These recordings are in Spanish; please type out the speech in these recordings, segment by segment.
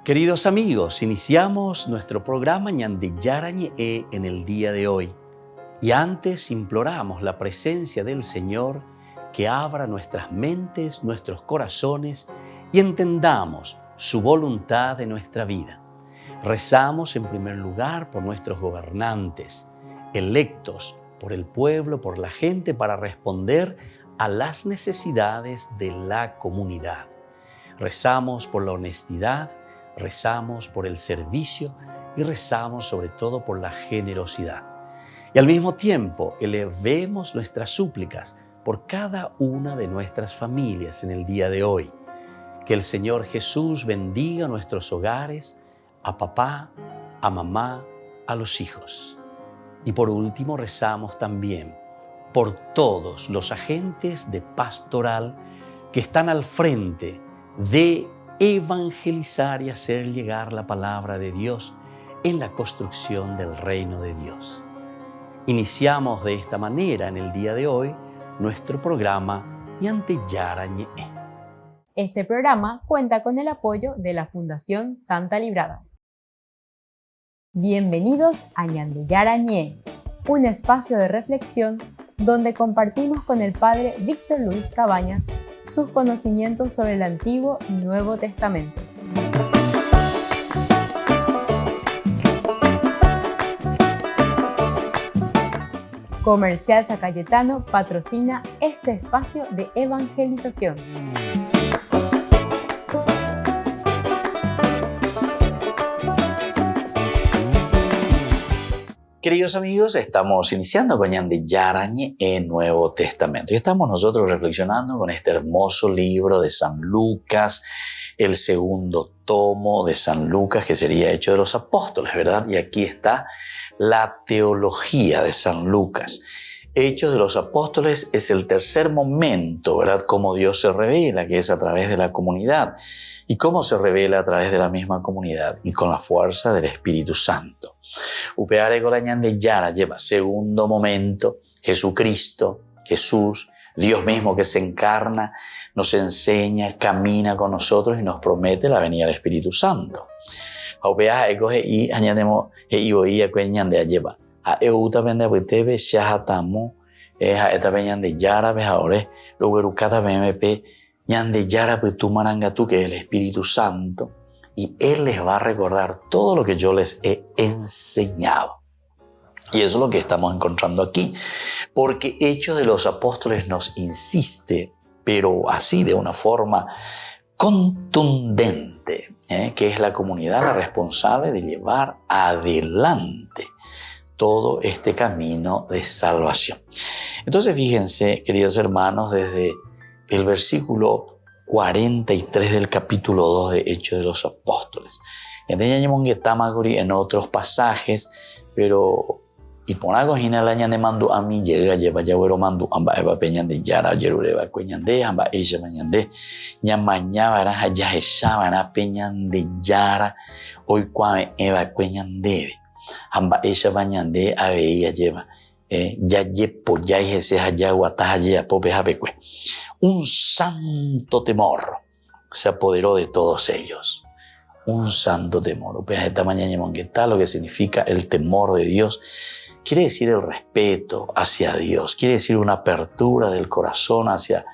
Queridos amigos, iniciamos nuestro programa Ñande Yarañe en el día de hoy. Y antes imploramos la presencia del Señor que abra nuestras mentes, nuestros corazones y entendamos su voluntad en nuestra vida. Rezamos en primer lugar por nuestros gobernantes, electos por el pueblo, por la gente, para responder a las necesidades de la comunidad. Rezamos por la honestidad, rezamos por el servicio y rezamos sobre todo por la generosidad. Y al mismo tiempo elevemos nuestras súplicas por cada una de nuestras familias en el día de hoy. Que el Señor Jesús bendiga nuestros hogares, a papá, a mamá, a los hijos. Y por último rezamos también por todos los agentes de pastoral que están al frente de evangelizar y hacer llegar la palabra de Dios en la construcción del reino de Dios. Iniciamos de esta manera en el día de hoy nuestro programa Ñande Yarañe. Este programa cuenta con el apoyo de la Fundación Santa Librada. Bienvenidos a Ñande Yarañe, un espacio de reflexión donde compartimos con el Padre Víctor Luis Cabañas sus conocimientos sobre el Antiguo y Nuevo Testamento. Comercial San Cayetano patrocina este espacio de evangelización. Queridos amigos, estamos iniciando con Ñande Yarañe en Nuevo Testamento y estamos nosotros reflexionando con este hermoso libro de San Lucas, el segundo tomo de San Lucas, que sería Hechos de los Apóstoles, ¿verdad? Y aquí está la teología de San Lucas. Hechos de los Apóstoles es el tercer momento, ¿verdad? Cómo Dios se revela, que es a través de la comunidad. ¿Y cómo se revela a través de la misma comunidad? Y con la fuerza del Espíritu Santo. Upeare con la Ñande Yara lleva segundo momento, Jesucristo, Jesús, Dios mismo que se encarna, nos enseña, camina con nosotros y nos promete la venida del Espíritu Santo. Upeare ecoge y añadimos y oía que Ñande lleva. A euta vende abutebe shahatamo a esta Ñande Yara ve ahora luego cada BMP Ñande Yara tu marangatu, que es el Espíritu Santo, y Él les va a recordar todo lo que yo les he enseñado. Y eso es lo que estamos encontrando aquí, porque Hechos de los Apóstoles nos insiste, pero así de una forma contundente, que es la comunidad la responsable de llevar adelante todo este camino de salvación. Entonces fíjense, queridos hermanos, desde el versículo 43 del capítulo 2 de Hechos de los Apóstoles. En otros pasajes, pero y por algo la Ñande mandu a mí llega lleva ya güero mandu amba eva peñande yara yerureba cueñande amba ella mañande ñamaña vara ya esa vara peñande yara hoy cuame eva cueñande amba ella mañande a veía lleva ya yepo ya ese allá guataja ya pope japecue. Un santo temor se apoderó de todos ellos. Un santo temor. Esta mañana lo que significa el temor de Dios quiere decir el respeto hacia Dios, quiere decir una apertura del corazón hacia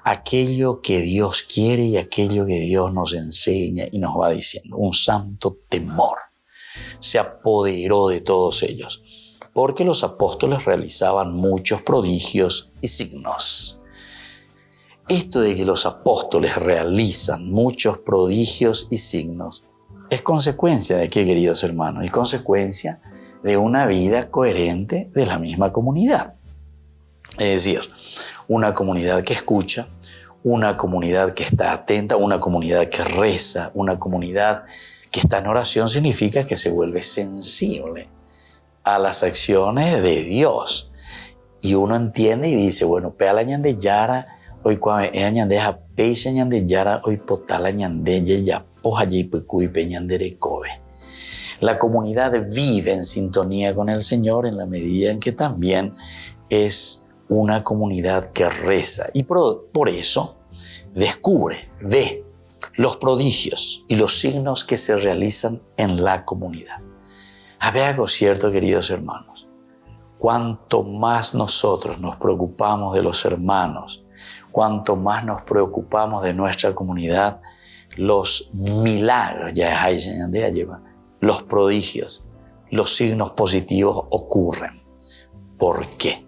aquello que Dios quiere y aquello que Dios nos enseña y nos va diciendo. Un santo temor se apoderó de todos ellos, porque los apóstoles realizaban muchos prodigios y signos. Esto de que los apóstoles realizan muchos prodigios y signos es consecuencia de qué, queridos hermanos, es consecuencia de una vida coherente de la misma comunidad. Es decir, una comunidad que escucha, una comunidad que está atenta, una comunidad que reza, una comunidad que está en oración, significa que se vuelve sensible a las acciones de Dios. Y uno entiende y dice, bueno, pea la Ñande Yara, hoy cuando es Ñande Japeixa Ñande Yara, hoy potala Ñande ya poja y pecui peñandere kobe. La comunidad vive en sintonía con el Señor en la medida en que también es una comunidad que reza. Y por eso descubre, ve los prodigios y los signos que se realizan en la comunidad. Había algo cierto, queridos hermanos. Cuanto más nosotros nos preocupamos de los hermanos, cuanto más nos preocupamos de nuestra comunidad, los milagros, los prodigios, los signos positivos ocurren. ¿Por qué?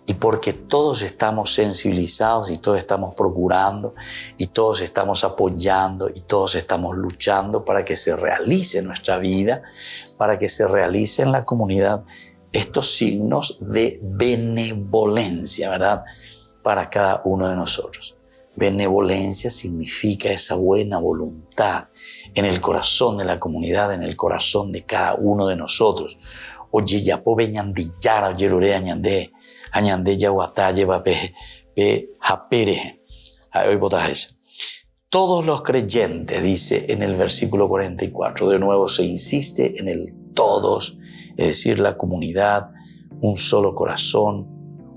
Y porque todos estamos sensibilizados y todos estamos procurando y todos estamos apoyando y todos estamos luchando para que se realice nuestra vida, para que se realice en la comunidad estos signos de benevolencia, ¿verdad? Para cada uno de nosotros. Benevolencia significa esa buena voluntad en el corazón de la comunidad, en el corazón de cada uno de nosotros. Oye, ya po beñandi yara, oye, lore añande. Añande yaguataye va pe japere. Hoy botajes. Todos los creyentes, dice en el versículo 44, de nuevo se insiste en el todos, es decir, la comunidad, un solo corazón,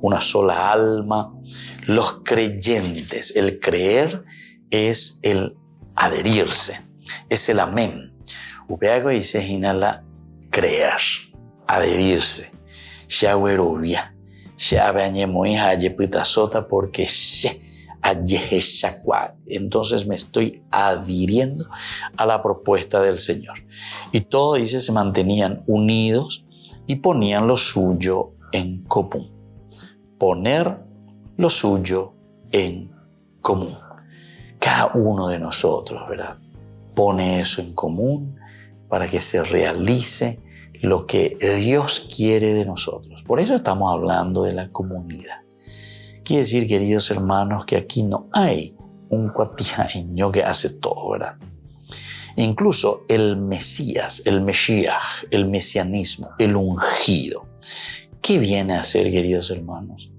una sola alma. Los creyentes, el creer es el adherirse, es el amén. Upeago dice inhala creer, adherirse. Shawerovia. Porque entonces me estoy adhiriendo a la propuesta del Señor. Y todo, dice, se mantenían unidos y ponían lo suyo en común. Poner lo suyo en común. Cada uno de nosotros, ¿verdad? Pone eso en común para que se realice lo que Dios quiere de nosotros. Por eso estamos hablando de la comunidad. Quiere decir, queridos hermanos, que aquí no hay un cuatiaño que hace todo, ¿verdad? Incluso el Mesías, el Mesías, el mesianismo, el ungido. ¿Qué viene a hacer, queridos hermanos?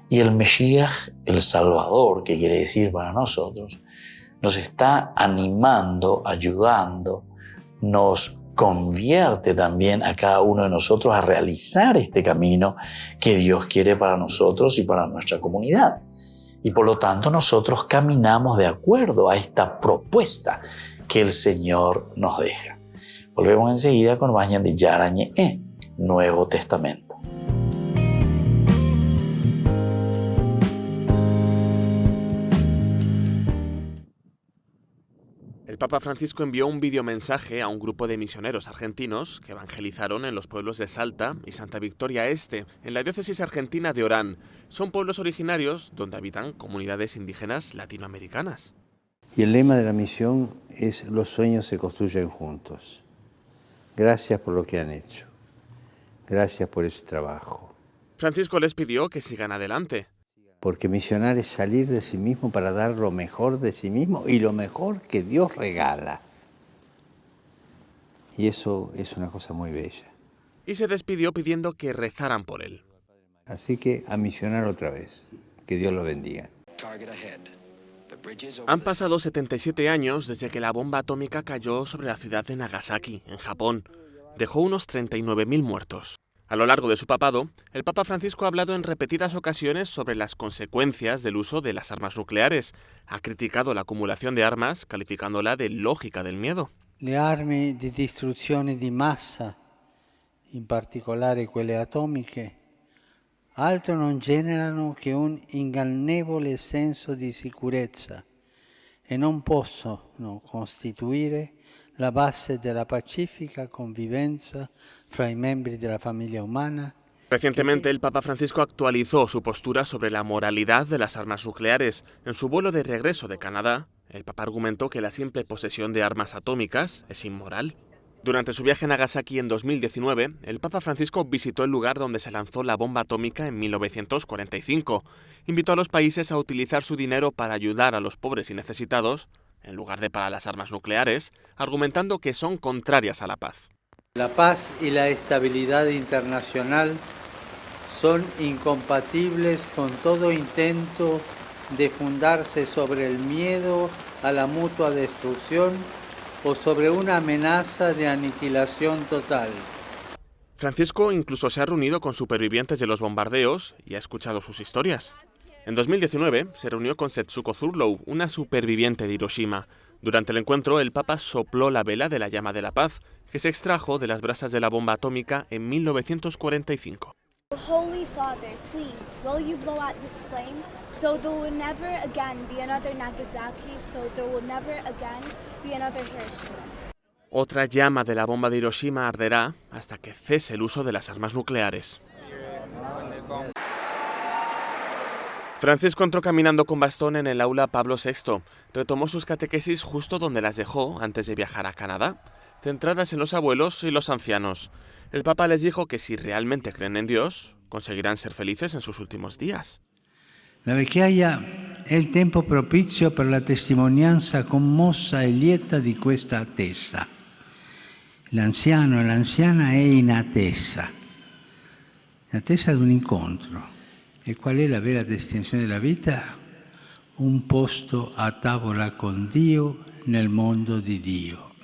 Y el Mesías, el Salvador, que quiere decir para nosotros, nos está animando, ayudando, nos convierte también a cada uno de nosotros a realizar este camino que Dios quiere para nosotros y para nuestra comunidad. Y por lo tanto nosotros caminamos de acuerdo a esta propuesta que el Señor nos deja. Volvemos enseguida con Bañan de Yarañe, Nuevo Testamento. El Papa Francisco envió un videomensaje a un grupo de misioneros argentinos que evangelizaron en los pueblos de Salta y Santa Victoria Este, en la diócesis argentina de Orán. Son pueblos originarios donde habitan comunidades indígenas latinoamericanas. Y el lema de la misión es: los sueños se construyen juntos. Gracias por lo que han hecho. Gracias por ese trabajo. Francisco les pidió que sigan adelante. Porque misionar es salir de sí mismo para dar lo mejor de sí mismo y lo mejor que Dios regala. Y eso es una cosa muy bella. Y se despidió pidiendo que rezaran por él. Así que a misionar otra vez. Que Dios lo bendiga. Han pasado 77 años desde que la bomba atómica cayó sobre la ciudad de Nagasaki, en Japón. Dejó unos 39.000 muertos. A lo largo de su papado, el Papa Francisco ha hablado en repetidas ocasiones sobre las consecuencias del uso de las armas nucleares. Ha criticado la acumulación de armas, calificándola de lógica del miedo. Le armi di distruzione di massa, in particolare quelle atomiche, altro non generano che un ingannevole senso di sicurezza e non possono costituire la base della pacifica convivenza fra i membri della famiglia umana. Recientemente el Papa Francisco actualizó su postura sobre la moralidad de las armas nucleares. En su vuelo de regreso de Canadá, el Papa argumentó que la simple posesión de armas atómicas es inmoral. Durante su viaje a Nagasaki en 2019, el Papa Francisco visitó el lugar donde se lanzó la bomba atómica en 1945. Invitó a los países a utilizar su dinero para ayudar a los pobres y necesitados, en lugar de para las armas nucleares, argumentando que son contrarias a la paz. La paz y la estabilidad internacional son incompatibles con todo intento de fundarse sobre el miedo a la mutua destrucción o sobre una amenaza de aniquilación total. Francisco incluso se ha reunido con supervivientes de los bombardeos y ha escuchado sus historias. En 2019 se reunió con Setsuko Thurlow, una superviviente de Hiroshima. Durante el encuentro, el Papa sopló la vela de la llama de la paz, que se extrajo de las brasas de la bomba atómica en 1945. Holy Father, please, will you blow out this flame so there will never again be another Nagasaki, so there will never again be another Hiroshima. Otra llama de la bomba de Hiroshima arderá hasta que cese el uso de las armas nucleares. Francisco entró caminando con bastón en el aula Pablo VI. Retomó sus catequesis justo donde las dejó antes de viajar a Canadá, centradas en los abuelos y los ancianos. El Papa les dijo que si realmente creen en Dios, conseguirán ser felices en sus últimos días. La vecchiaia è il tempo propizio per la testimonianza commossa e lieta di questa attesa. L'anziano e l'anziana è in attesa di un incontro. E qual è la vera destinazione della vita? Un posto a tavola con Dio nel mondo di Dio.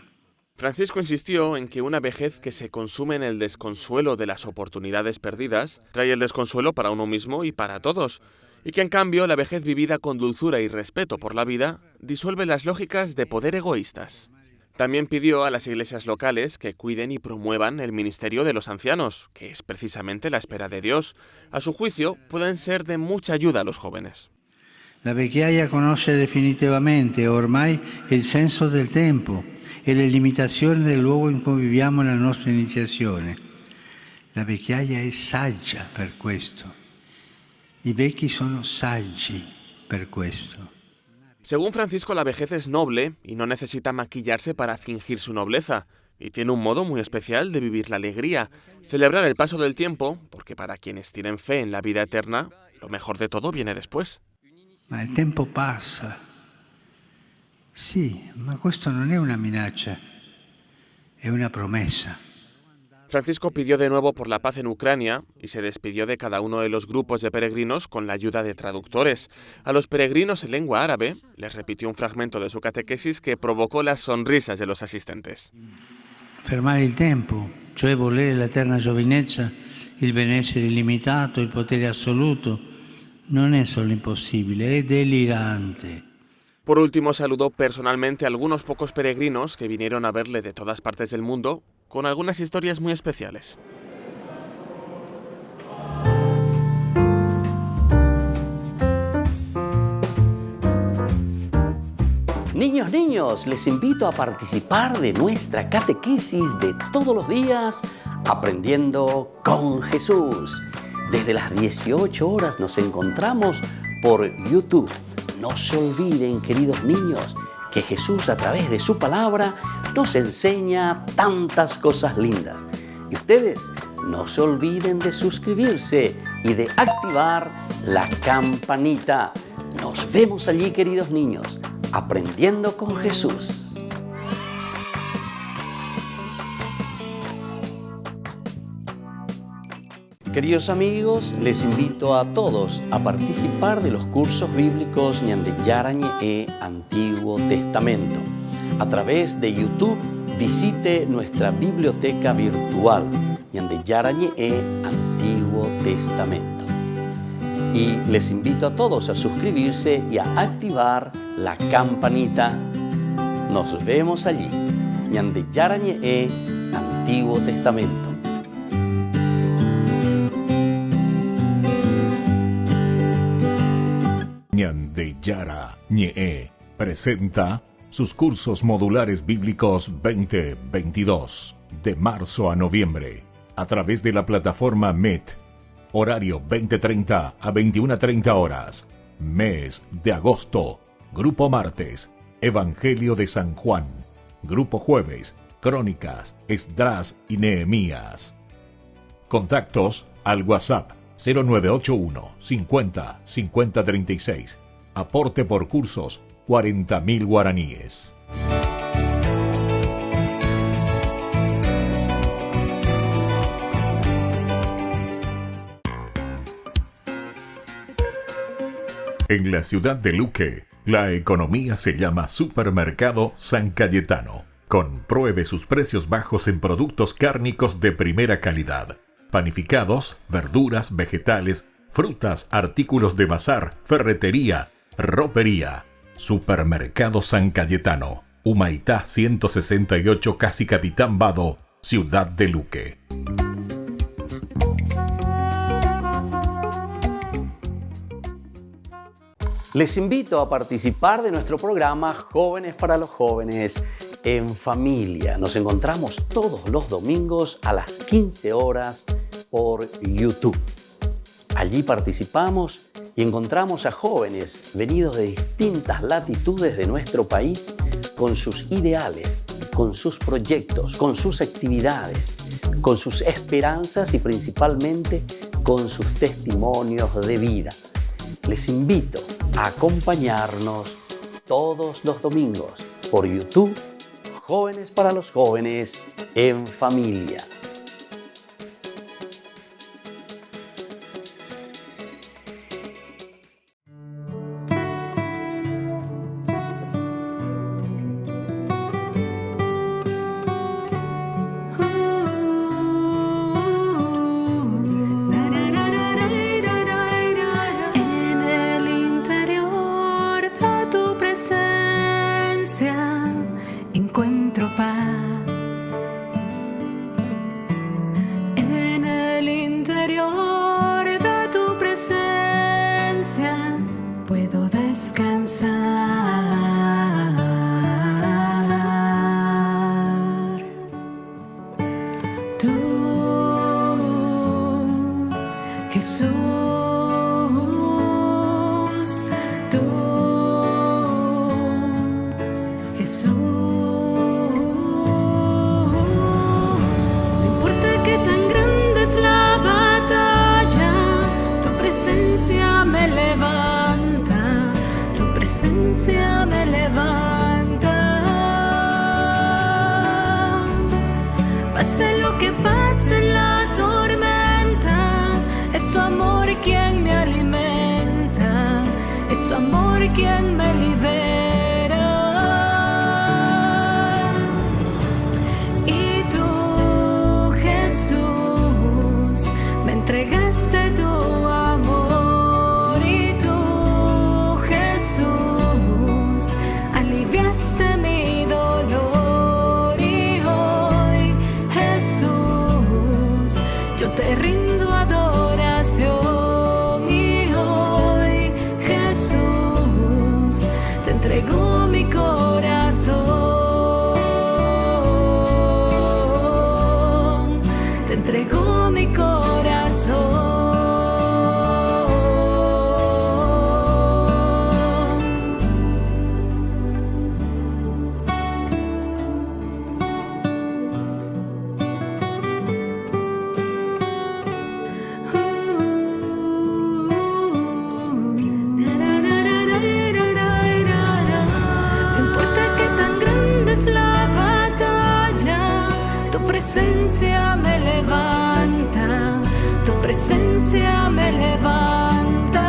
Francisco insistió en que una vejez que se consume en el desconsuelo de las oportunidades perdidas trae el desconsuelo para uno mismo y para todos, y que en cambio la vejez vivida con dulzura y respeto por la vida disuelve las lógicas de poder egoístas. También pidió a las iglesias locales que cuiden y promuevan el ministerio de los ancianos, que es precisamente la espera de Dios. A su juicio, pueden ser de mucha ayuda a los jóvenes. La vecchiaia conosce definitivamente ormai il senso del tempo e le limitazioni del luogo in cui viviamo la nostra iniziazione. La vecchiaia è saggia per questo. I vecchi sono saggi per questo. Según Francisco, la vejez es noble y no necesita maquillarse para fingir su nobleza, y tiene un modo muy especial de vivir la alegría, celebrar el paso del tiempo, porque para quienes tienen fe en la vida eterna, lo mejor de todo viene después. Ma il tempo passa. Sì, ma questo non è una minaccia, è una promessa. Francisco pidió de nuevo por la paz en Ucrania y se despidió de cada uno de los grupos de peregrinos con la ayuda de traductores. A los peregrinos en lengua árabe les repitió un fragmento de su catequesis que provocó las sonrisas de los asistentes. Fermare il tempo, cioè volere l'eterna giovinezza, il benessere illimitato, il potere assoluto, non è solo impossibile, è delirante. Por último, saludó personalmente a algunos pocos peregrinos que vinieron a verle de todas partes del mundo, con algunas historias muy especiales. Niños, les invito a participar de nuestra catequesis de todos los días, Aprendiendo con Jesús. Desde las 18 horas nos encontramos por YouTube. No se olviden, queridos niños, que Jesús a través de su palabra nos enseña tantas cosas lindas. Y ustedes no se olviden de suscribirse y de activar la campanita. Nos vemos allí, queridos niños, aprendiendo con Jesús. Queridos amigos, les invito a todos a participar de los cursos bíblicos Ñande Yarañe Antiguo Testamento. A través de YouTube visite nuestra biblioteca virtual Ñande Yarañe Antiguo Testamento. Y les invito a todos a suscribirse y a activar la campanita. Nos vemos allí. Ñande Yarañe Antiguo Testamento. Ñande Yarañe presenta sus cursos modulares bíblicos 2022 de marzo a noviembre a través de la plataforma Meet. Horario 20:30 a 21:30 horas. Mes de agosto. Grupo martes, Evangelio de San Juan. Grupo jueves, Crónicas, Esdras y Nehemías. Contactos al WhatsApp 0981 50 50 36. Aporte por cursos 40.000 guaraníes. En la ciudad de Luque, la economía se llama Supermercado San Cayetano. Compruebe sus precios bajos en productos cárnicos de primera calidad. Panificados, verduras, vegetales, frutas, artículos de bazar, ferretería, ropería. Supermercado San Cayetano, Humaitá 168, Casi Capitán Vado, Ciudad de Luque. Les invito a participar de nuestro programa Jóvenes para los Jóvenes en Familia. Nos encontramos todos los domingos a las 15 horas por YouTube. Allí participamos y encontramos a jóvenes venidos de distintas latitudes de nuestro país con sus ideales, con sus proyectos, con sus actividades, con sus esperanzas y principalmente con sus testimonios de vida. Les invito a acompañarnos todos los domingos por YouTube, Jóvenes para los Jóvenes en Familia. Pase lo que pase en la tormenta, es su amor quien me alimenta, es su amor quien me libera. Y tú, Jesús, me entregaste tu amor, y tú, Jesús, aliviaste mi dolor. Y hoy, Jesús, yo te rindo adoración. Y hoy, Jesús, te entrego mi corazón, te entrego mi corazón. No importa que tan grande es la batalla, tu presencia me levanta, tu presencia me levanta.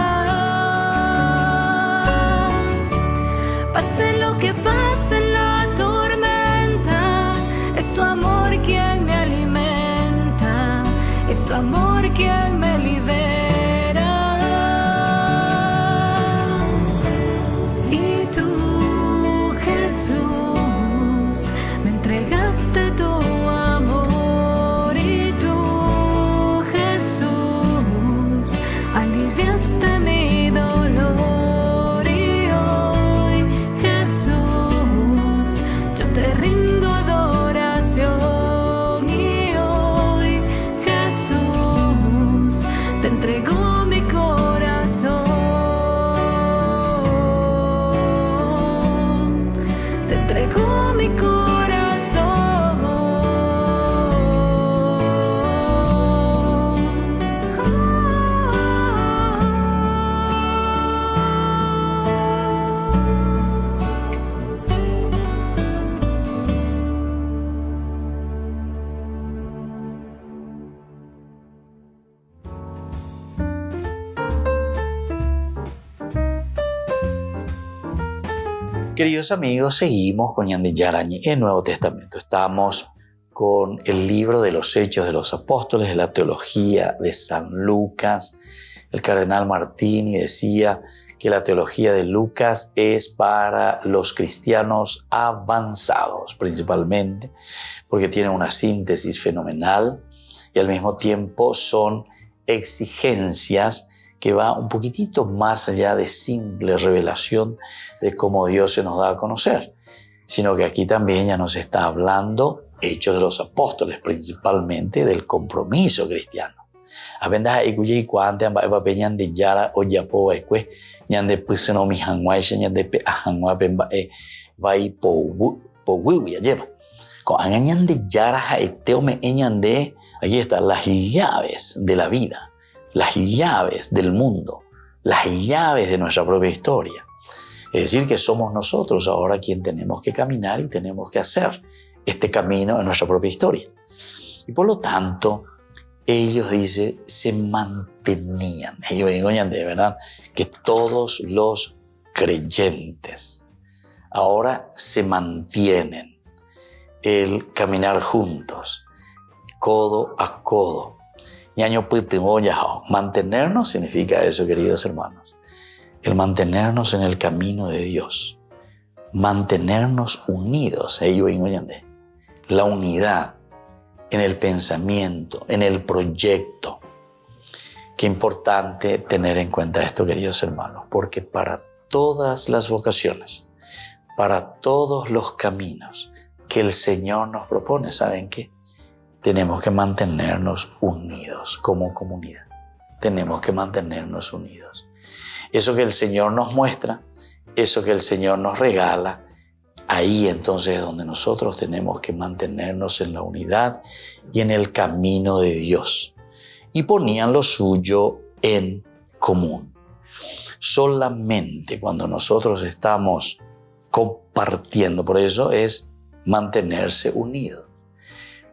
Pase lo que pase en la tormenta, es su amor quien me alimenta, es su amor quien me libera. Y tú, Jesús, me entregaste tu amor. Y tú, Jesús, aliviaste mi dolor. Y hoy, Jesús, yo te rindo adoración. Y hoy, Jesús, te entrego mi corazón, te entrego mi corazón. Queridos amigos, seguimos con Ñande Yarañe en Nuevo Testamento. Estamos con el libro de los Hechos de los Apóstoles, de la teología de San Lucas. El cardenal Martini decía que la teología de Lucas es para los cristianos avanzados, principalmente, porque tiene una síntesis fenomenal y al mismo tiempo son exigencias que va un poquitito más allá de simple revelación de cómo Dios se nos da a conocer, sino que aquí también ya nos está hablando Hechos de los Apóstoles, principalmente del compromiso cristiano. Apendas ikuye kuante amba eba peñan de yara o yapo ekwe ñande puseno mi hangwai ñande pe hangwa pemba vai po ya lleva con angañan de yara ha eteo me ñande. Aquí están las llaves de la vida, las llaves del mundo, las llaves de nuestra propia historia. Es decir, que somos nosotros ahora quien tenemos que caminar y tenemos que hacer este camino en nuestra propia historia. Y por lo tanto, ellos, dice, se mantenían. Ellos digan de verdad que todos los creyentes ahora se mantienen el caminar juntos, codo a codo. Mantenernos significa eso, queridos hermanos. El mantenernos en el camino de Dios. Mantenernos unidos. La unidad en el pensamiento, en el proyecto. Qué importante tener en cuenta esto, queridos hermanos, porque para todas las vocaciones, para todos los caminos que el Señor nos propone, ¿saben qué? Tenemos que mantenernos unidos como comunidad. Tenemos que mantenernos unidos. Eso que el Señor nos muestra, eso que el Señor nos regala, ahí entonces es donde nosotros tenemos que mantenernos en la unidad y en el camino de Dios. Y ponían lo suyo en común. Solamente cuando nosotros estamos compartiendo, por eso es mantenerse unidos.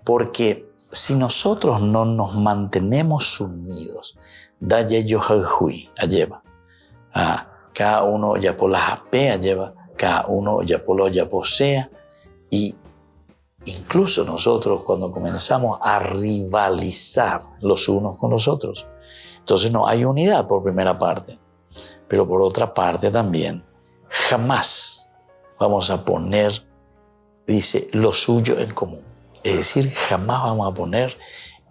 Porque si nosotros no nos mantenemos unidos, cada uno ya por la AP lleva, cada uno ya por lo ya posea, y incluso nosotros cuando comenzamos a rivalizar los unos con los otros, entonces no hay unidad por primera parte, pero por otra parte también jamás vamos a poner, dice, lo suyo en común. Es decir, jamás vamos a poner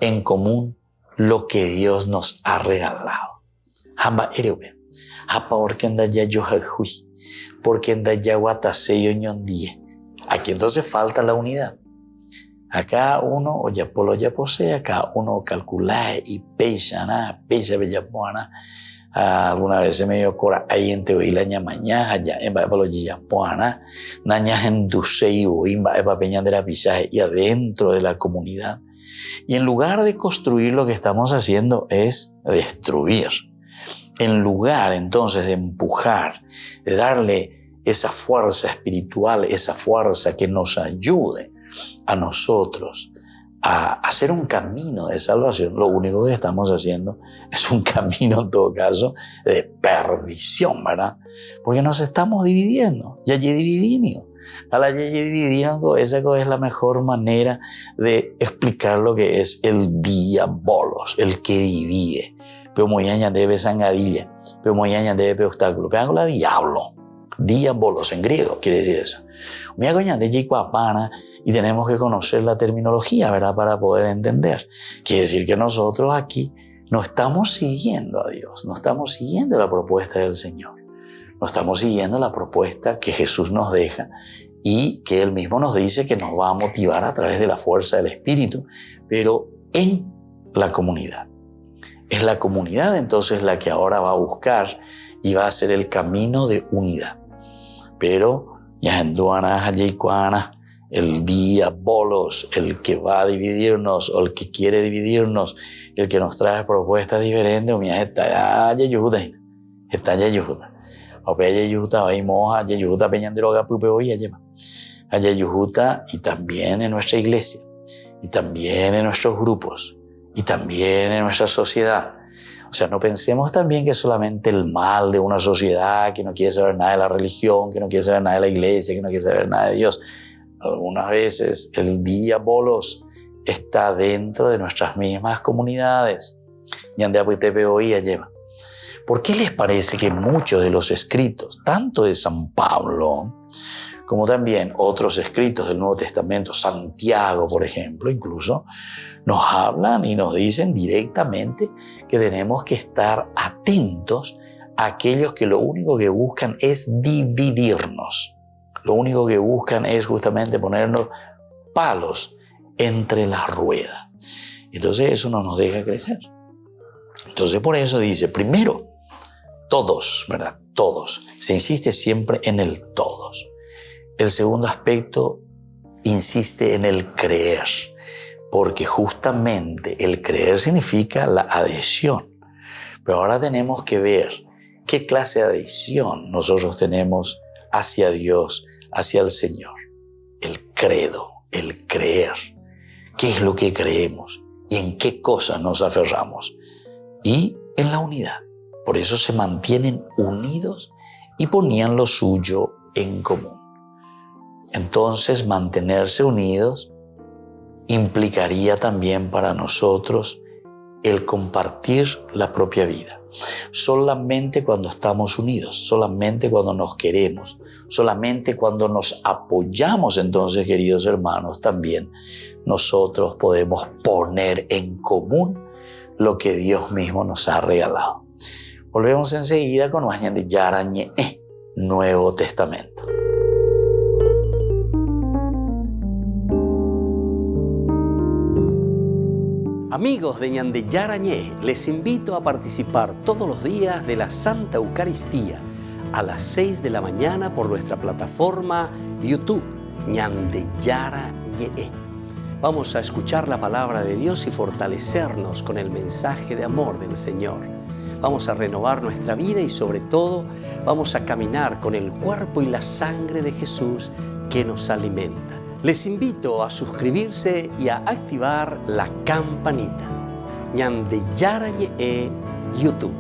en común lo que Dios nos ha regalado. Hamba erebe, hapa orkenda ya yo hui, porque en Dayaguataseyo ñondie. Aquí entonces falta la unidad. Acá uno o ya polo ya posee, acá uno calcula y peisa bellapuana. Alguna vez se me dio cora ahí en teoía mañana ya en palo yapuana, naña en duseibo imba eva peña de la pisaje y adentro de la comunidad. Y en lugar de construir, lo que estamos haciendo es destruir. En lugar entonces de empujar, de darle esa fuerza espiritual, esa fuerza que nos ayude a nosotros a hacer un camino de salvación, lo único que estamos haciendo es un camino, en todo caso, de perdición, ¿verdad? Porque nos estamos dividiendo. Ya dividido. A la dividido, esa es la mejor manera de explicar lo que es el diabolos, el que divide. Pero muy añade sangadilla, pero muy añade obstáculo. Pero la diablo, diabolos en griego, quiere decir eso. Muy añade yicuapana. Y tenemos que conocer la terminología, ¿verdad? Para poder entender. Quiere decir que nosotros aquí no estamos siguiendo a Dios, no estamos siguiendo la propuesta del Señor, no estamos siguiendo la propuesta que Jesús nos deja y que Él mismo nos dice que nos va a motivar a través de la fuerza del Espíritu, pero en la comunidad. Es la comunidad entonces la que ahora va a buscar y va a hacer el camino de unidad. Pero ya en Duana, Jaycuana, el diabolos, el que va a dividirnos o el que quiere dividirnos, el que nos trae propuestas diferentes, está ya ayuda. O pe ayuda, hay moja, ayuda peñanderoga pupe hoy ayema. Ayuda y también en nuestra iglesia, y también en nuestros grupos, y también en nuestra sociedad. O sea, no pensemos también que es solamente el mal de una sociedad que no quiere saber nada de la religión, que no quiere saber nada de la iglesia, que no quiere saber nada de Dios. Algunas veces el diabolos está dentro de nuestras mismas comunidades. ¿Por qué les parece que muchos de los escritos, tanto de San Pablo, como también otros escritos del Nuevo Testamento, Santiago, por ejemplo, incluso, nos hablan y nos dicen directamente que tenemos que estar atentos a aquellos que lo único que buscan es dividirnos? Lo único que buscan es justamente ponernos palos entre las ruedas. Entonces eso no nos deja crecer. Entonces por eso dice, primero, todos, ¿verdad? Todos. Se insiste siempre en el todos. El segundo aspecto insiste en el creer, porque justamente el creer significa la adhesión. Pero ahora tenemos que ver qué clase de adhesión nosotros tenemos hacia Dios, hacia el Señor. El credo, el creer. ¿Qué es lo que creemos? ¿Y en qué cosas nos aferramos? Y en la unidad. Por eso se mantienen unidos y ponían lo suyo en común. Entonces, mantenerse unidos implicaría también para nosotros el compartir la propia vida. Solamente cuando estamos unidos, solamente cuando nos queremos, solamente cuando nos apoyamos, entonces, queridos hermanos, también nosotros podemos poner en común lo que Dios mismo nos ha regalado. Volvemos enseguida con Ñande Yarañe, Nuevo Testamento. Amigos de Ñande Yarañé, les invito a participar todos los días de la Santa Eucaristía a las 6 de la mañana por nuestra plataforma YouTube, Ñande Yarañé. Vamos a escuchar la palabra de Dios y fortalecernos con el mensaje de amor del Señor. Vamos a renovar nuestra vida y sobre todo vamos a caminar con el cuerpo y la sangre de Jesús que nos alimenta. Les invito a suscribirse y a activar la campanita. Ñande Yarañé YouTube.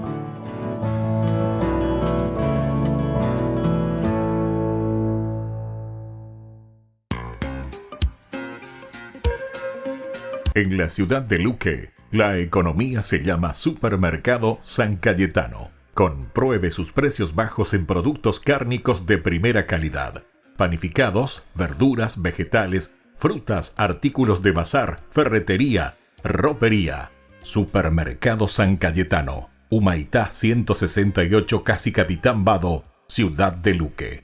En la ciudad de Luque, la economía se llama Supermercado San Cayetano. Compruebe sus precios bajos en productos cárnicos de primera calidad. Panificados, verduras, vegetales, frutas, artículos de bazar, ferretería, ropería. Supermercado San Cayetano, Humaitá 168, Casi Capitán Vado, ciudad de Luque.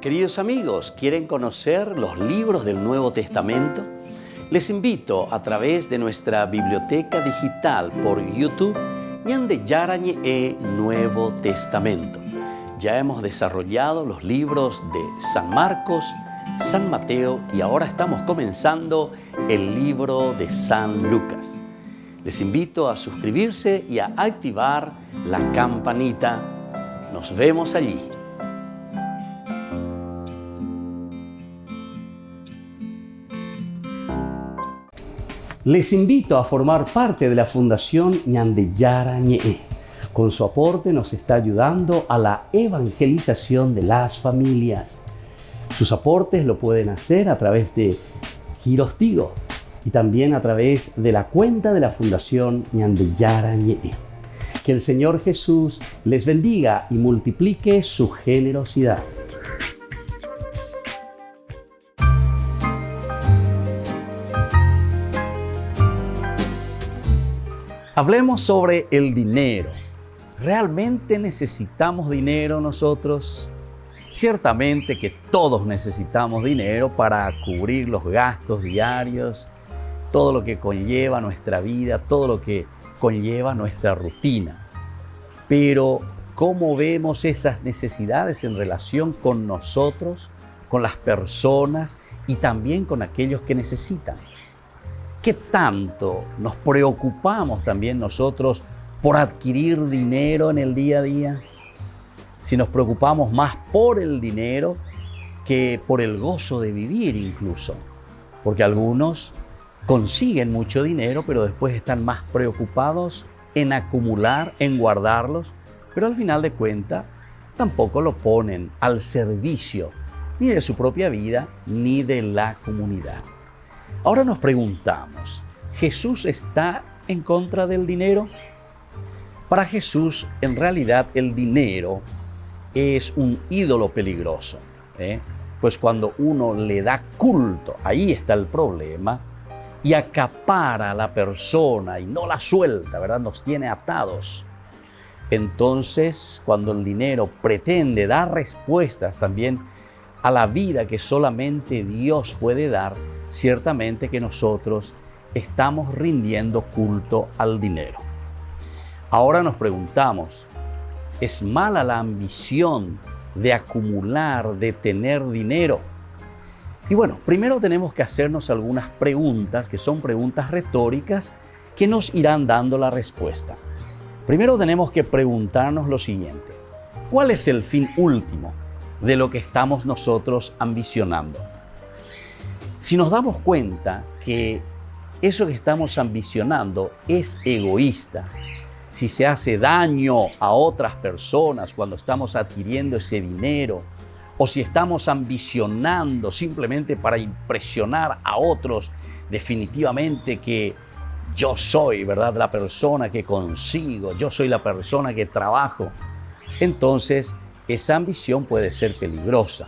Queridos amigos, ¿quieren conocer los libros del Nuevo Testamento? Les invito a través de nuestra biblioteca digital por YouTube, Ñande Yarañé Nuevo Testamento. Ya hemos desarrollado los libros de San Marcos, San Mateo y ahora estamos comenzando el libro de San Lucas. Les invito a suscribirse y a activar la campanita. Nos vemos allí. Les invito a formar parte de la Fundación Ñande Yarañé. Con su aporte nos está ayudando a la evangelización de las familias. Sus aportes lo pueden hacer a través de Giros Tigo y también a través de la cuenta de la Fundación Ñande Yarañé. Que el Señor Jesús les bendiga y multiplique su generosidad. Hablemos sobre el dinero. ¿Realmente necesitamos dinero nosotros? Ciertamente que todos necesitamos dinero para cubrir los gastos diarios, todo lo que conlleva nuestra vida, todo lo que conlleva nuestra rutina. Pero, ¿cómo vemos esas necesidades en relación con nosotros, con las personas y también con aquellos que necesitan? ¿Qué tanto nos preocupamos también nosotros por adquirir dinero en el día a día? Si nos preocupamos más por el dinero que por el gozo de vivir incluso. Porque algunos consiguen mucho dinero, pero después están más preocupados en acumular, en guardarlos, pero al final de cuentas tampoco lo ponen al servicio ni de su propia vida ni de la comunidad. Ahora nos preguntamos, ¿Jesús está en contra del dinero? Para Jesús, en realidad, el dinero es un ídolo peligroso, pues cuando uno le da culto, ahí está el problema, y acapara a la persona y no la suelta, ¿verdad? Nos tiene atados. Entonces, cuando el dinero pretende dar respuestas también a la vida que solamente Dios puede dar, ciertamente que nosotros estamos rindiendo culto al dinero. Ahora nos preguntamos, ¿es mala la ambición de acumular, de tener dinero? Y bueno, primero tenemos que hacernos algunas preguntas que son preguntas retóricas que nos irán dando la respuesta. Primero tenemos que preguntarnos lo siguiente: ¿cuál es el fin último de lo que estamos nosotros ambicionando? Si nos damos cuenta que eso que estamos ambicionando es egoísta, si se hace daño a otras personas cuando estamos adquiriendo ese dinero, o si estamos ambicionando simplemente para impresionar a otros, definitivamente que yo soy, ¿verdad?, la persona que consigo, yo soy la persona que trabajo, entonces esa ambición puede ser peligrosa.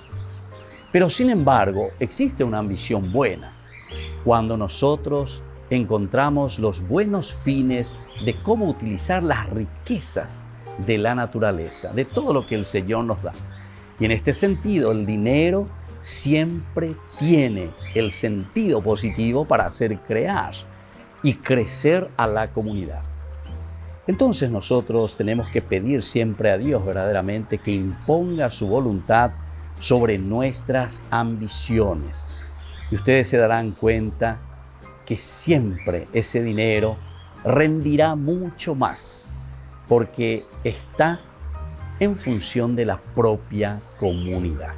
Pero sin embargo, existe una ambición buena cuando nosotros encontramos los buenos fines de cómo utilizar las riquezas de la naturaleza, de todo lo que el Señor nos da. Y en este sentido, el dinero siempre tiene el sentido positivo para hacer crear y crecer a la comunidad. Entonces nosotros tenemos que pedir siempre a Dios verdaderamente que imponga su voluntad sobre nuestras ambiciones. Y ustedes se darán cuenta que siempre ese dinero rendirá mucho más, porque está en función de la propia comunidad.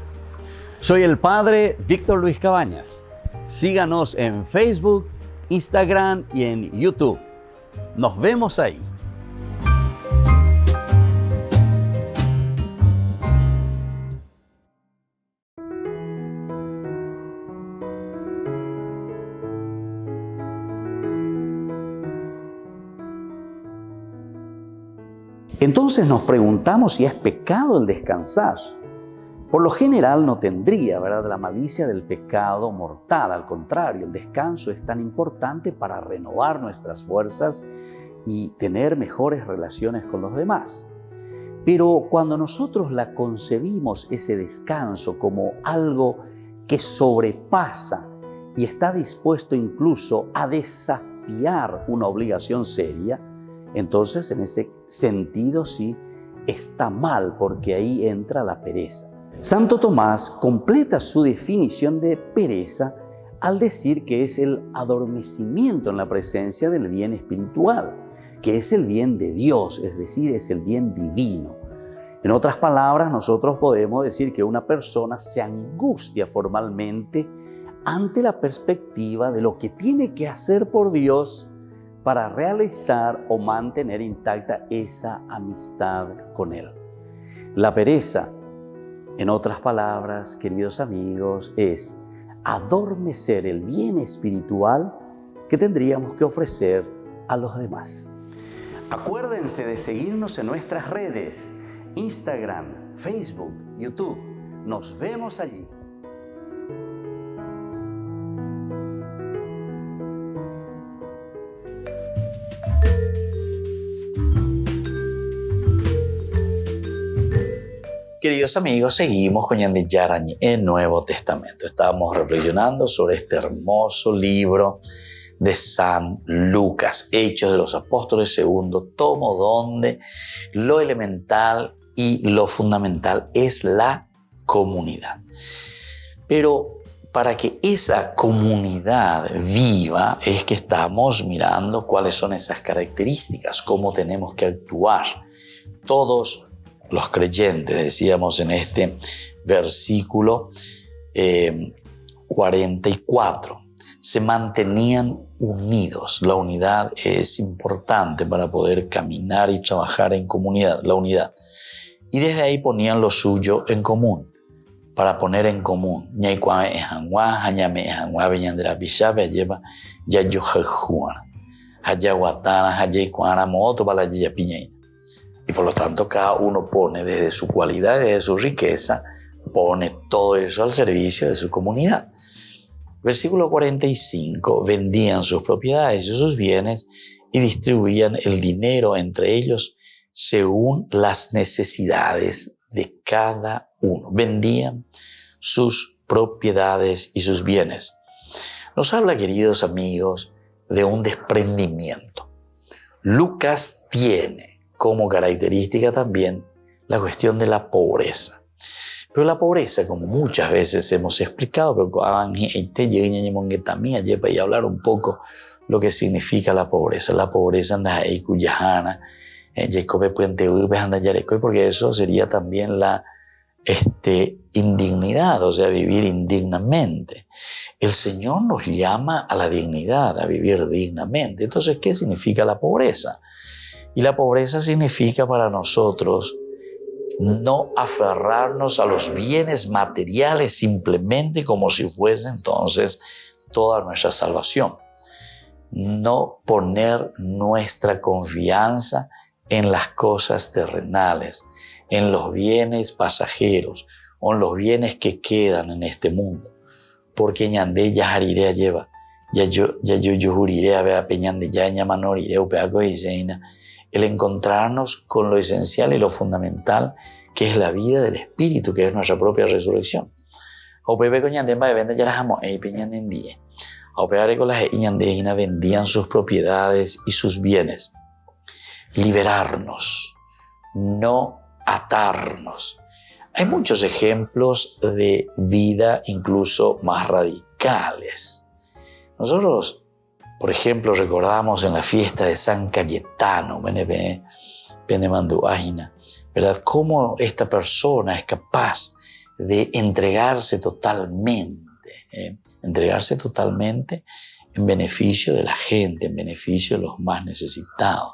Soy el Padre Víctor Luis Cabañas. Síganos en Facebook, Instagram y en YouTube. Nos vemos ahí. Entonces nos preguntamos si es pecado el descansar. Por lo general no tendría, ¿verdad?, la malicia del pecado mortal. Al contrario, el descanso es tan importante para renovar nuestras fuerzas y tener mejores relaciones con los demás. Pero cuando nosotros la concebimos, ese descanso, como algo que sobrepasa y está dispuesto incluso a desafiar una obligación seria, entonces en ese sentido sí está mal, porque ahí entra la pereza. Santo Tomás completa su definición de pereza al decir que es el adormecimiento en la presencia del bien espiritual, que es el bien de Dios, es decir, es el bien divino. En otras palabras, nosotros podemos decir que una persona se angustia formalmente ante la perspectiva de lo que tiene que hacer por Dios para realizar o mantener intacta esa amistad con Él. La pereza, en otras palabras, queridos amigos, es adormecer el bien espiritual que tendríamos que ofrecer a los demás. Acuérdense de seguirnos en nuestras redes, Instagram, Facebook, YouTube. Nos vemos allí. Queridos amigos, seguimos con Ñande Yarañe, el Nuevo Testamento. Estábamos reflexionando sobre este hermoso libro de San Lucas, Hechos de los Apóstoles, segundo tomo, donde lo elemental y lo fundamental es la comunidad. Pero para que esa comunidad viva es que estamos mirando cuáles son esas características, cómo tenemos que actuar. Todos los creyentes, decíamos en este versículo 44, se mantenían unidos. La unidad es importante para poder caminar y trabajar en comunidad, la unidad. Y desde ahí ponían lo suyo en común. para poner en común. Ñaikwa ejanwa, hañame ejanwa, beñandera pichabe, lleva ya yo jejuana, hayaguatana, hayaikwara, moto para la piñaina. Y por lo tanto, cada uno pone desde su cualidad, desde su riqueza, pone todo eso al servicio de su comunidad. Versículo 45, vendían sus propiedades y sus bienes y distribuían el dinero entre ellos según las necesidades de cada uno. Vendían sus propiedades y sus bienes. Nos habla, queridos amigos, de un desprendimiento. Lucas tiene como característica también la cuestión de la pobreza. Pero la pobreza, como muchas veces hemos explicado, y hablar un poco lo que significa la pobreza. La pobreza anda ahí cuyajana, porque eso sería también la indignidad, o sea, vivir indignamente. El Señor nos llama a la dignidad, a vivir dignamente. Entonces, ¿qué significa la pobreza? Y la pobreza significa para nosotros no aferrarnos a los bienes materiales simplemente como si fuese entonces toda nuestra salvación. No poner nuestra confianza en las cosas terrenales, en los bienes pasajeros o en los bienes que quedan en este mundo. Porque ñande ya jariré lleva, ya yo juriré a ver peñande ya ñamanorire upeaco diseina. El encontrarnos con lo esencial y lo fundamental que es la vida del Espíritu, que es nuestra propia resurrección. Vendían sus propiedades y sus bienes. Liberarnos, no atarnos. Hay muchos ejemplos de vida incluso más radicales. Nosotros, por ejemplo, recordamos en la fiesta de San Cayetano, ¿verdad? Cómo esta persona es capaz de entregarse totalmente en beneficio de la gente, en beneficio de los más necesitados.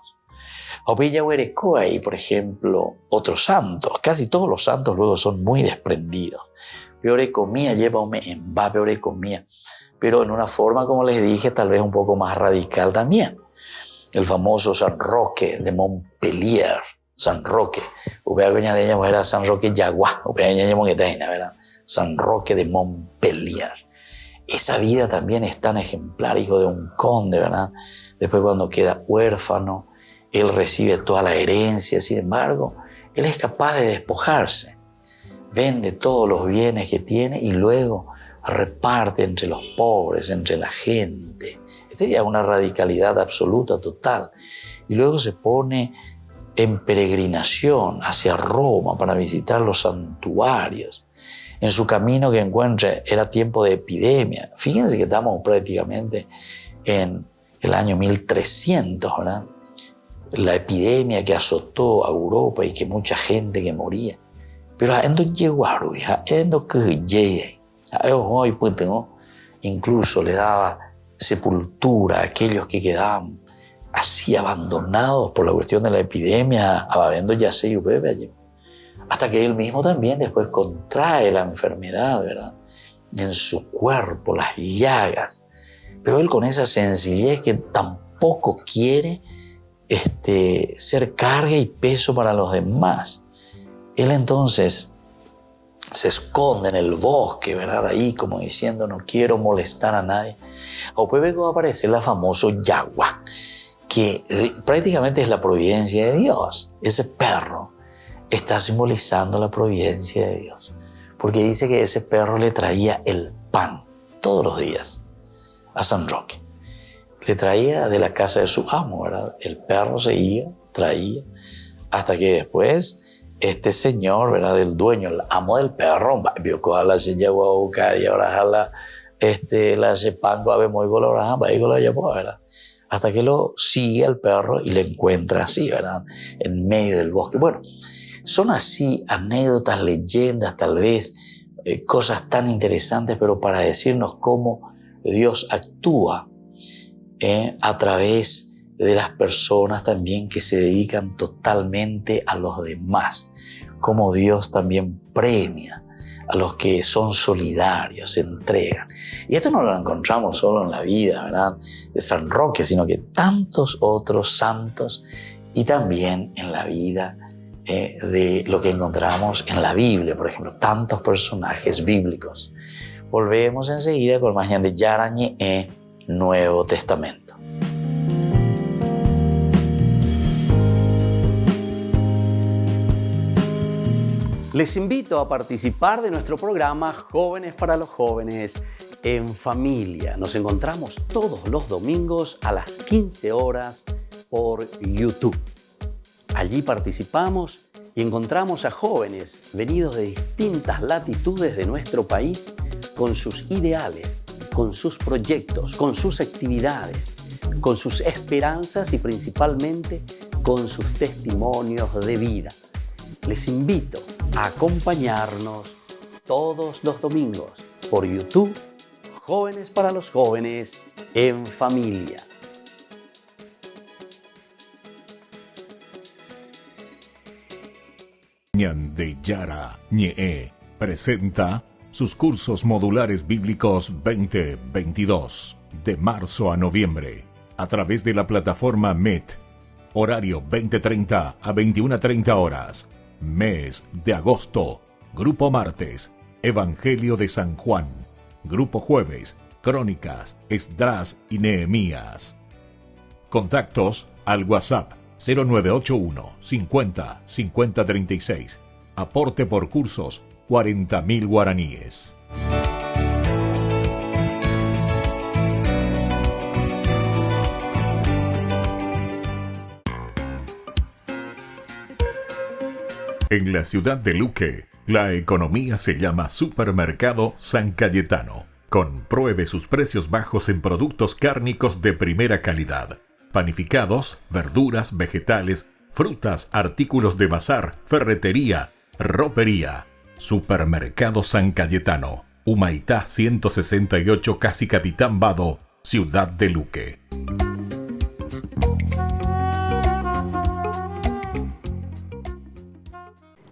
Y, por ejemplo, otros santos, casi todos los santos luego son muy desprendidos. Peorecomía lleva un peorecomía, pero en una forma, como les dije, tal vez un poco más radical también. El famoso San Roque de Montpellier, San Roque, era San Roque Yaguá, ¿verdad? San Roque de Montpellier. Esa vida también es tan ejemplar, hijo de un conde, ¿verdad? Después, cuando queda huérfano, él recibe toda la herencia. Sin embargo, él es capaz de despojarse, vende todos los bienes que tiene y luego reparte entre los pobres, entre la gente. Esta ya es una radicalidad absoluta, total. Y luego se pone en peregrinación hacia Roma para visitar los santuarios. En su camino que encuentra era tiempo de epidemia. Fíjense que estamos prácticamente en el año 1300, ¿verdad? La epidemia que azotó a Europa y que mucha gente que moría. Pero incluso le daba sepultura a aquellos que quedaban así abandonados por la cuestión de la epidemia, hasta que él mismo también después contrae la enfermedad, ¿verdad? En su cuerpo, las llagas. Pero él, con esa sencillez que tampoco quiere ser carga y peso para los demás, él entonces se esconde en el bosque, ¿verdad? Ahí como diciendo, no quiero molestar a nadie. A luego aparece la famosa yagua, que prácticamente es la providencia de Dios. Ese perro está simbolizando la providencia de Dios, porque dice que ese perro le traía el pan todos los días a San Roque. Le traía de la casa de su amo, ¿verdad? El perro se iba, traía, hasta que después este señor, ¿verdad? El dueño, el amo del perro, vio que la se llevó a buscar y ahora la sepango a ver muy colorada, ¿verdad? Hasta que lo sigue al perro y le encuentra así, ¿verdad? En medio del bosque. Bueno, son así anécdotas, leyendas, tal vez, cosas tan interesantes, pero para decirnos cómo Dios actúa a través de las personas también que se dedican totalmente a los demás, cómo Dios también premia a los que son solidarios, se entregan. Y esto no lo encontramos solo en la vida, ¿verdad?, de San Roque, sino que tantos otros santos, y también en la vida de lo que encontramos en la Biblia, por ejemplo, tantos personajes bíblicos. Volvemos enseguida con más ñande Yarañe Nuevo Testamento. Les invito a participar de nuestro programa Jóvenes para los Jóvenes en Familia. Nos encontramos todos los domingos a las 15 horas por YouTube. Allí participamos y encontramos a jóvenes venidos de distintas latitudes de nuestro país con sus ideales, con sus proyectos, con sus actividades, con sus esperanzas y principalmente con sus testimonios de vida. Les invito a acompañarnos todos los domingos por YouTube, Jóvenes para los Jóvenes en Familia. Ñande Yarañe presenta sus cursos modulares bíblicos 2022 de marzo a noviembre a través de la plataforma Meet, horario 20:30 a 21:30 horas. Mes de agosto, Grupo Martes, Evangelio de San Juan. Grupo Jueves, Crónicas, Esdras y Nehemías. Contactos al WhatsApp 0981 50 50 36. Aporte por cursos 40.000 guaraníes. En la ciudad de Luque, la economía se llama Supermercado San Cayetano. Compruebe sus precios bajos en productos cárnicos de primera calidad. Panificados, verduras, vegetales, frutas, artículos de bazar, ferretería, ropería. Supermercado San Cayetano, Humaitá 168, Casi Capitán Vado, ciudad de Luque.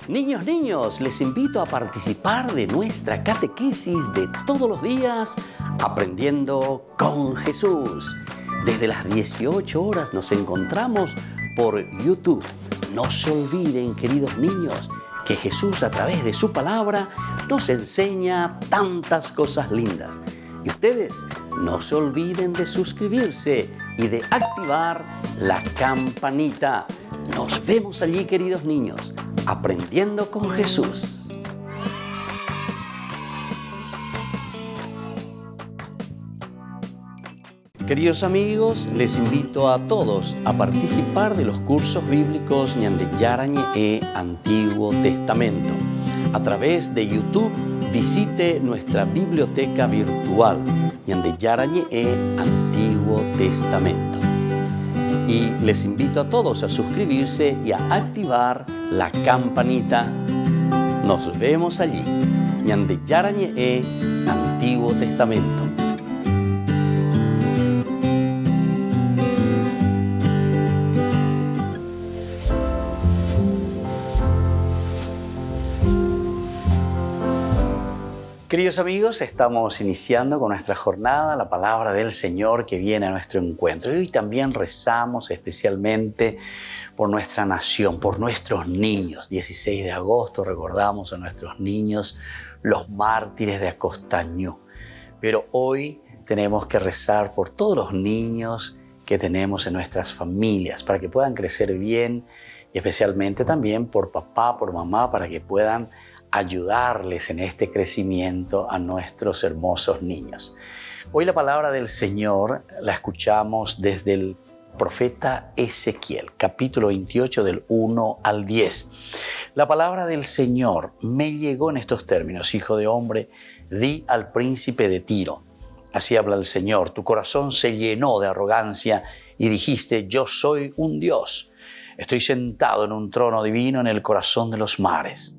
Niños, les invito a participar de nuestra catequesis de todos los días, Aprendiendo con Jesús. Desde las 18 horas nos encontramos por YouTube. No se olviden, queridos niños, que Jesús a través de su palabra nos enseña tantas cosas lindas. Y ustedes no se olviden de suscribirse y de activar la campanita. Nos vemos allí, queridos niños, Aprendiendo con Jesús. Queridos amigos, les invito a todos a participar de los cursos bíblicos ñande Yarañe Antiguo Testamento. A través de YouTube, visite nuestra biblioteca virtual ñande Yarañe Antiguo Testamento. Y les invito a todos a suscribirse y a activar la campanita. Nos vemos allí, ñande Yarañe Antiguo Testamento. Queridos amigos, estamos iniciando con nuestra jornada, la palabra del Señor que viene a nuestro encuentro. Y hoy también rezamos especialmente por nuestra nación, por nuestros niños. 16 de agosto recordamos a nuestros niños, los mártires de Acostañú. Pero hoy tenemos que rezar por todos los niños que tenemos en nuestras familias, para que puedan crecer bien, y especialmente también por papá, por mamá, para que puedan ayudarles en este crecimiento a nuestros hermosos niños. Hoy la palabra del Señor la escuchamos desde el profeta Ezequiel, capítulo 28 del 1 al 10. La palabra del Señor me llegó en estos términos: Hijo de hombre, di al príncipe de Tiro, así habla el Señor, tu corazón se llenó de arrogancia y dijiste, yo soy un Dios, estoy sentado en un trono divino en el corazón de los mares.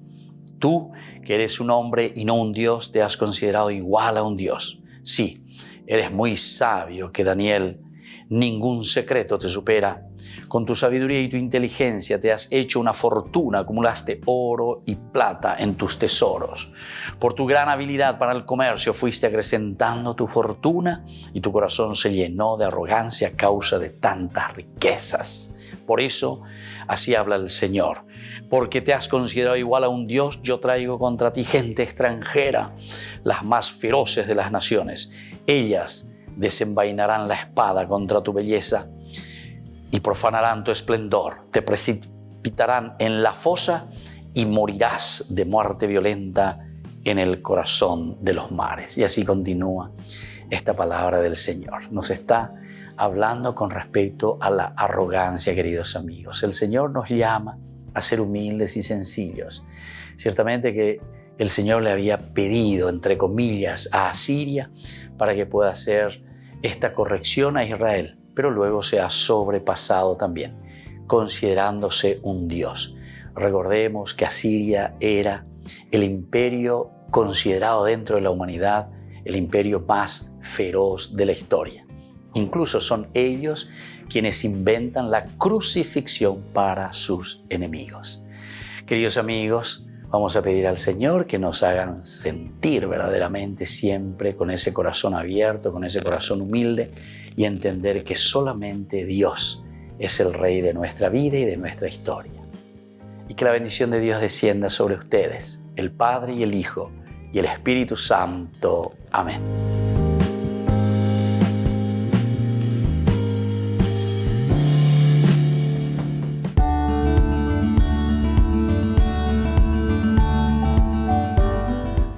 Tú, que eres un hombre y no un Dios, te has considerado igual a un Dios. Sí, eres muy sabio que Daniel, ningún secreto te supera. Con tu sabiduría y tu inteligencia te has hecho una fortuna, acumulaste oro y plata en tus tesoros. Por tu gran habilidad para el comercio fuiste acrecentando tu fortuna y tu corazón se llenó de arrogancia a causa de tantas riquezas. Por eso, así habla el Señor. Porque te has considerado igual a un Dios, yo traigo contra ti gente extranjera, las más feroces de las naciones. Ellas desenvainarán la espada contra tu belleza y profanarán tu esplendor. Te precipitarán en la fosa y morirás de muerte violenta en el corazón de los mares. Y así continúa esta palabra del Señor. Nos está hablando con respecto a la arrogancia, queridos amigos. El Señor nos llama a ser humildes y sencillos. Ciertamente que el Señor le había pedido, entre comillas, a Asiria para que pueda hacer esta corrección a Israel, pero luego se ha sobrepasado también, considerándose un Dios. Recordemos que Asiria era el imperio considerado dentro de la humanidad el imperio más feroz de la historia. Incluso son ellos quienes inventan la crucifixión para sus enemigos. Queridos amigos, vamos a pedir al Señor que nos hagan sentir verdaderamente siempre con ese corazón abierto, con ese corazón humilde y entender que solamente Dios es el Rey de nuestra vida y de nuestra historia. Y que la bendición de Dios descienda sobre ustedes, el Padre y el Hijo y el Espíritu Santo. Amén.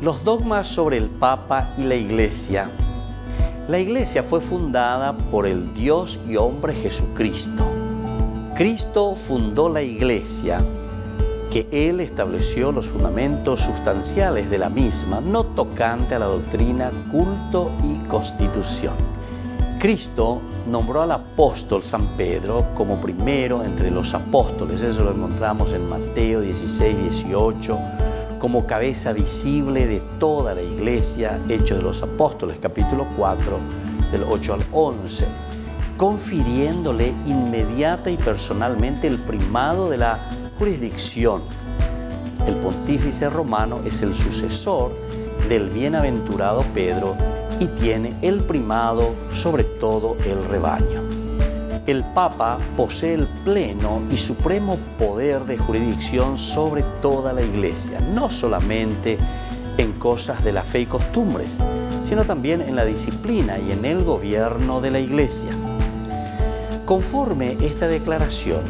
Los dogmas sobre el Papa y la Iglesia. La Iglesia fue fundada por el Dios y hombre Jesucristo. Cristo fundó la Iglesia, que Él estableció los fundamentos sustanciales de la misma, no tocante a la doctrina, culto y constitución. Cristo nombró al apóstol San Pedro como primero entre los apóstoles, eso lo encontramos en Mateo 16, 18, como cabeza visible de toda la Iglesia, Hechos de los Apóstoles, capítulo 4, del 8 al 11, confiriéndole inmediata y personalmente el primado de la jurisdicción. El pontífice romano es el sucesor del bienaventurado Pedro y tiene el primado sobre todo el rebaño. El Papa posee el pleno y supremo poder de jurisdicción sobre toda la Iglesia, no solamente en cosas de la fe y costumbres, sino también en la disciplina y en el gobierno de la Iglesia. Conforme esta declaración,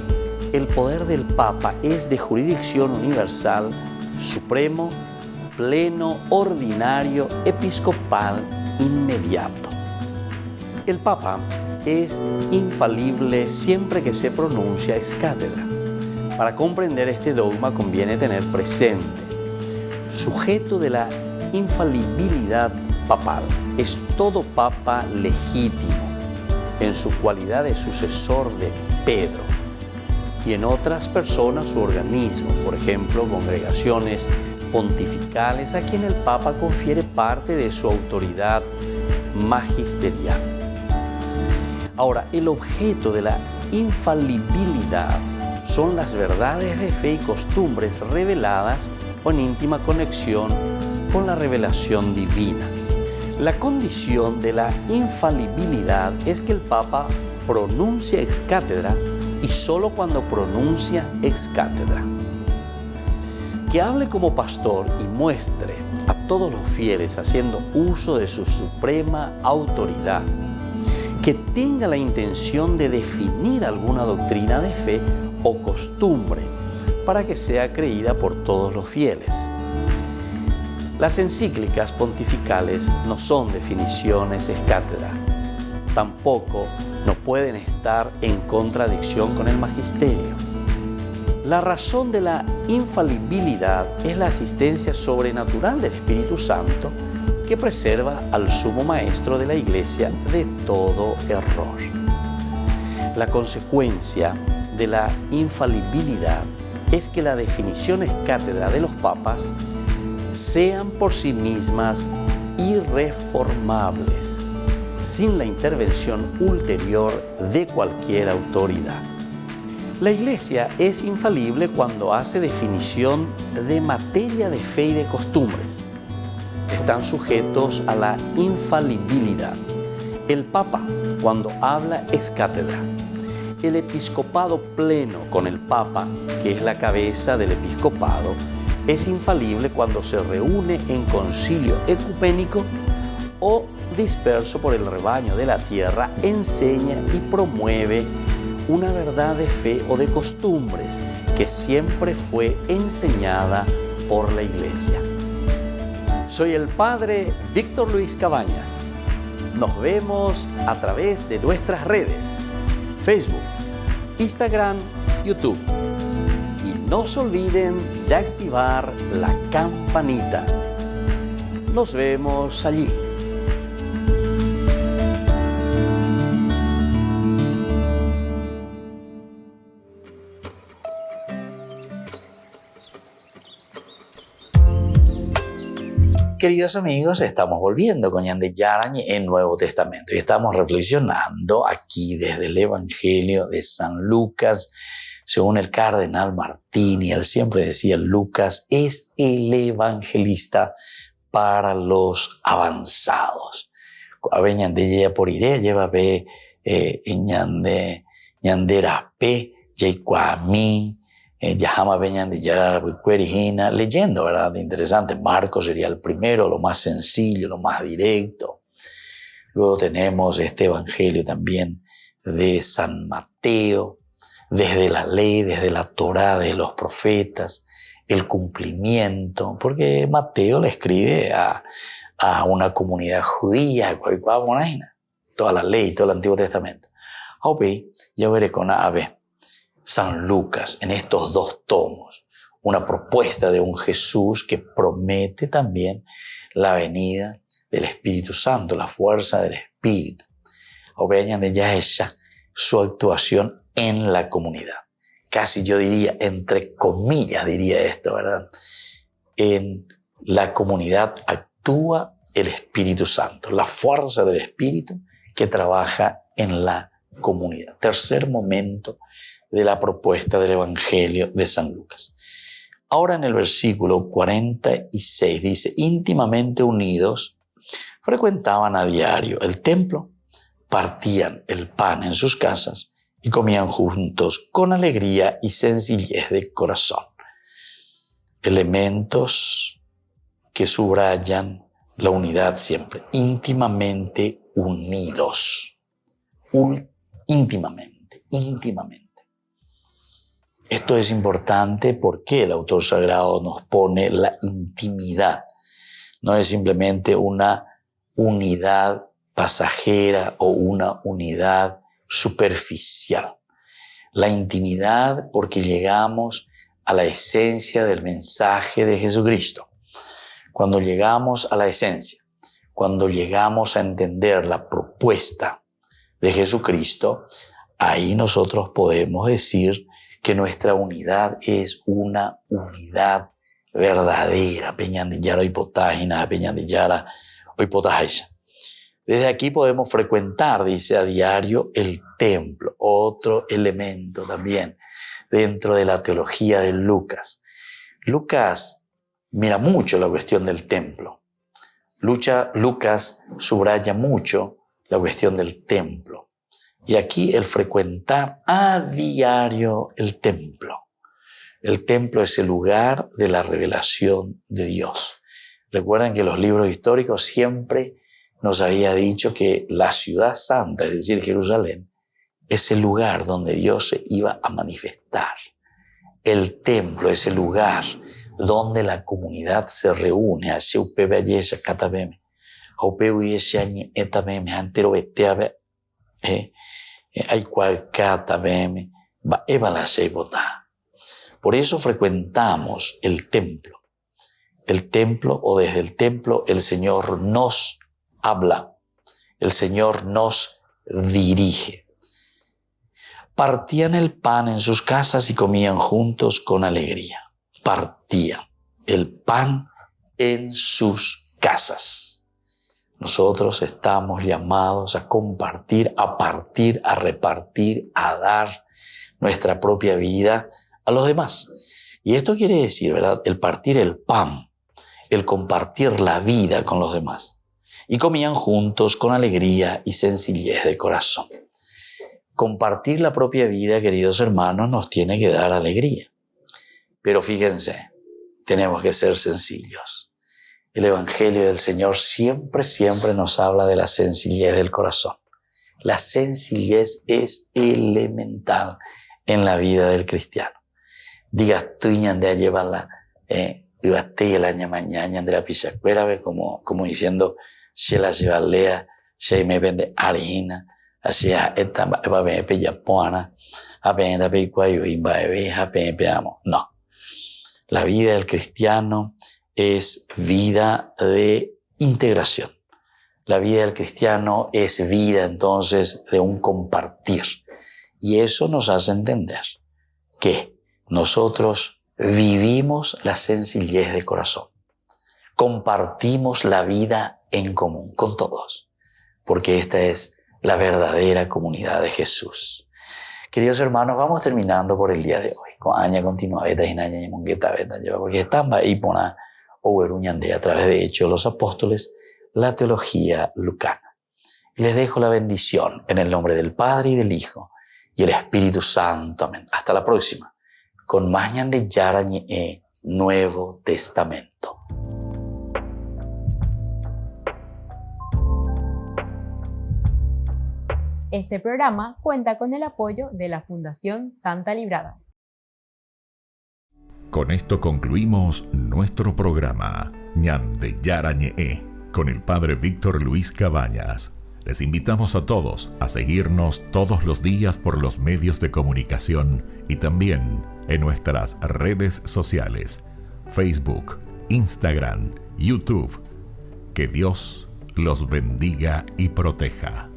el poder del Papa es de jurisdicción universal, supremo, pleno, ordinario, episcopal, inmediato. El Papa es infalible siempre que se pronuncia ex cátedra. Para comprender este dogma conviene tener presente, sujeto de la infalibilidad papal, es todo papa legítimo en su cualidad de sucesor de Pedro y en otras personas u organismos, por ejemplo, congregaciones pontificales a quien el Papa confiere parte de su autoridad magisterial. Ahora, el objeto de la infalibilidad son las verdades de fe y costumbres reveladas o en íntima conexión con la revelación divina. La condición de la infalibilidad es que el Papa pronuncia ex cátedra y solo cuando pronuncia ex cátedra. Que hable como pastor y muestre a todos los fieles haciendo uso de su suprema autoridad, que tenga la intención de definir alguna doctrina de fe o costumbre para que sea creída por todos los fieles. Las encíclicas pontificales no son definiciones ex cátedra, tampoco no pueden estar en contradicción con el magisterio. La razón de la infalibilidad es la asistencia sobrenatural del Espíritu Santo que preserva al sumo maestro de la Iglesia de todo error. La consecuencia de la infalibilidad es que las definiciones cátedra de los papas sean por sí mismas irreformables, sin la intervención ulterior de cualquier autoridad. La Iglesia es infalible cuando hace definición de materia de fe y de costumbres. Están sujetos a la infalibilidad. El Papa, cuando habla, es cátedra. El episcopado pleno con el Papa, que es la cabeza del episcopado, es infalible cuando se reúne en concilio ecupénico o disperso por el rebaño de la tierra, enseña y promueve una verdad de fe o de costumbres que siempre fue enseñada por la Iglesia. Soy el Padre Víctor Luis Cabañas. Nos vemos a través de nuestras redes, Facebook, Instagram, YouTube. Y no se olviden de activar la campanita. Nos vemos allí. Queridos amigos, estamos volviendo con Ñande Yarañe en Nuevo Testamento y estamos reflexionando aquí desde el Evangelio de San Lucas. Según el cardenal Martini, él siempre decía, Lucas es el evangelista para los avanzados. A ver, Ñande ya por iré, lleva ve Ñande Rape, Yaikwami, Yahama Beñan de Yara Cuerijina, leyendo, ¿verdad? Interesante. Marcos sería el primero, lo más sencillo, lo más directo. Luego tenemos este evangelio también de San Mateo, desde la ley, desde la Torá, de los profetas, el cumplimiento, porque Mateo le escribe a una comunidad judía, toda la ley, todo el Antiguo Testamento. Ok, ya veré con A. San Lucas, en estos dos tomos, una propuesta de un Jesús que promete también la venida del Espíritu Santo, la fuerza del Espíritu. Vean de ya esa su actuación en la comunidad. Casi yo diría, entre comillas diría esto, ¿verdad? En la comunidad actúa el Espíritu Santo, la fuerza del Espíritu que trabaja en la comunidad. Tercer momento de la propuesta del Evangelio de San Lucas. Ahora en el versículo 46 dice, íntimamente unidos, frecuentaban a diario el templo, partían el pan en sus casas y comían juntos con alegría y sencillez de corazón. Elementos que subrayan la unidad siempre, íntimamente unidos, íntimamente. Esto es importante porque el autor sagrado nos pone la intimidad. No es simplemente una unidad pasajera o una unidad superficial. La intimidad porque llegamos a la esencia del mensaje de Jesucristo. Cuando llegamos a la esencia, cuando llegamos a entender la propuesta de Jesucristo, ahí nosotros podemos decir que nuestra unidad es una unidad verdadera. Peñandillara hipotágina, peñandillara hipotágina. Desde aquí podemos frecuentar, dice, a diario el templo, otro elemento también dentro de la teología de Lucas. Lucas mira mucho la cuestión del templo. Lucas subraya mucho la cuestión del templo. Y aquí el frecuentar a diario el templo. El templo es el lugar de la revelación de Dios. Recuerden que los libros históricos siempre nos había dicho que la ciudad santa, es decir, Jerusalén, es el lugar donde Dios se iba a manifestar. El templo es el lugar donde la comunidad se reúne. Así upebe ayesa katabeme. Upebe uyese añe etabeme. Antero beteabe. Hay cual katabeme. Va evala seibota. Por eso frecuentamos el templo. El templo, o desde el templo, el Señor nos habla. El Señor nos dirige. Partían el pan en sus casas y comían juntos con alegría. Partían el pan en sus casas. Nosotros estamos llamados a compartir, a partir, a repartir, a dar nuestra propia vida a los demás. Y esto quiere decir, ¿verdad?, el partir el pan, el compartir la vida con los demás. Y comían juntos con alegría y sencillez de corazón. Compartir la propia vida, queridos hermanos, nos tiene que dar alegría. Pero fíjense, tenemos que ser sencillos. El Evangelio del Señor siempre nos habla de la sencillez del corazón. La sencillez es elemental en la vida del cristiano. Digas tú de llevarla, ibaste el año mañana de la pichacuera, como diciendo, se la llevalea, se me vende harina, así esta va a ver peyapuana, apenas pecuayo y va a ver, apenas. No. La vida del cristiano es vida de integración. La vida del cristiano es vida entonces de un compartir. Y eso nos hace entender que nosotros vivimos la sencillez de corazón. Compartimos la vida en común con todos, porque esta es la verdadera comunidad de Jesús. Queridos hermanos, vamos terminando por el día de hoy. Con aña continua beta y naña y mongueta beta lleva, porque están ahí pona overuñande a través de Hechos de los Apóstoles, la teología lucana. Y les dejo la bendición en el nombre del Padre y del Hijo y el Espíritu Santo. Amén. Hasta la próxima, con más ñande yarañe Nuevo Testamento. Este programa cuenta con el apoyo de la Fundación Santa Librada. Con esto concluimos nuestro programa Ñande Yarañe con el Padre Víctor Luis Cabañas. Les invitamos a todos a seguirnos todos los días por los medios de comunicación y también en nuestras redes sociales, Facebook, Instagram, YouTube. Que Dios los bendiga y proteja.